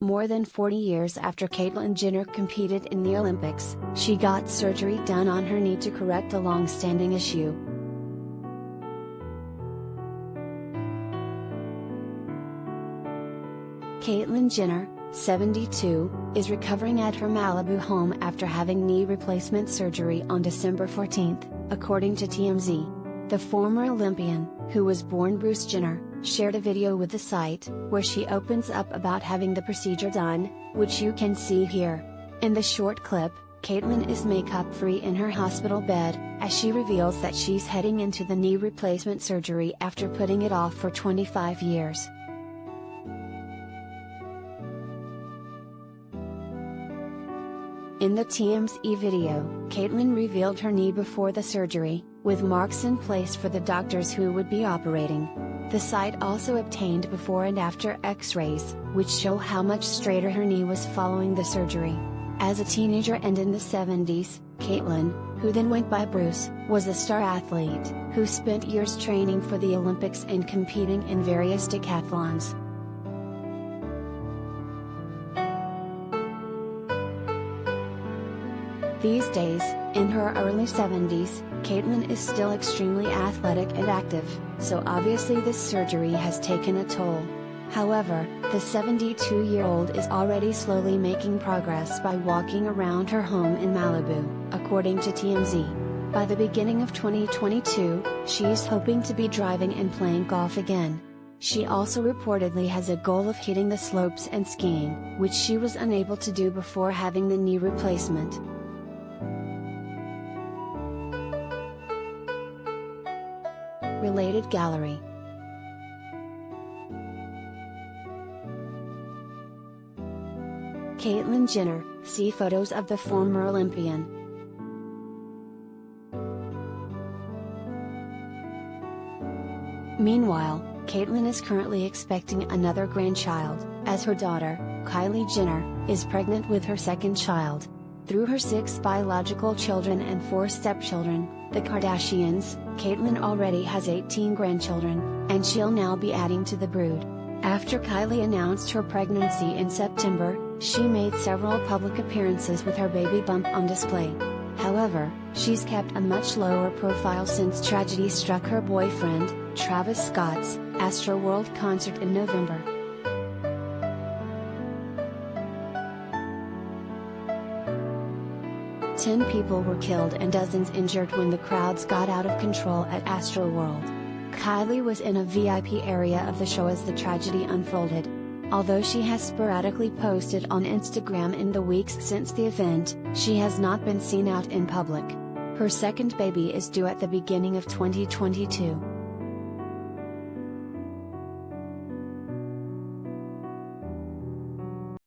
More than 40 years after Caitlyn Jenner competed in the Olympics, she got surgery done on her knee to correct a long-standing issue. Caitlyn Jenner, 72, is recovering at her Malibu home after having knee replacement surgery on December 14, according to TMZ. The former Olympian, who was born Bruce Jenner, shared a video with the site, where she opens up about having the procedure done, which you can see here. In the short clip, Caitlyn is makeup-free in her hospital bed, as she reveals that she's heading into the knee replacement surgery after putting it off for 25 years. In the TMZ video, Caitlyn revealed her knee before the surgery, with marks in place for the doctors who would be operating. The site also obtained before and after x-rays, which show how much straighter her knee was following the surgery. As a teenager and in the 70s, Caitlyn, who then went by Bruce, was a star athlete, who spent years training for the Olympics and competing in various decathlons. These days, in her early 70s, Caitlyn is still extremely athletic and active, so obviously this surgery has taken a toll. However, the 72-year-old is already slowly making progress by walking around her home in Malibu, according to TMZ. By the beginning of 2022, she's hoping to be driving and playing golf again. She also reportedly has a goal of hitting the slopes and skiing, which she was unable to do before having the knee replacement. Related gallery. Caitlyn Jenner, see photos of the former Olympian. Meanwhile, Caitlyn is currently expecting another grandchild, as her daughter, Caitlyn Jenner, is pregnant with her second child. Through her 6 biological children and 4 stepchildren, the Kardashians, Caitlyn already has 18 grandchildren, and she'll now be adding to the brood. After Kylie announced her pregnancy in September, she made several public appearances with her baby bump on display. However, she's kept a much lower profile since tragedy struck her boyfriend, Travis Scott's, Astroworld concert in November. Ten people were killed and dozens injured when the crowds got out of control at Astroworld. Kylie was in a VIP area of the show as the tragedy unfolded. Although she has sporadically posted on Instagram in the weeks since the event, she has not been seen out in public. Her second baby is due at the beginning of 2022.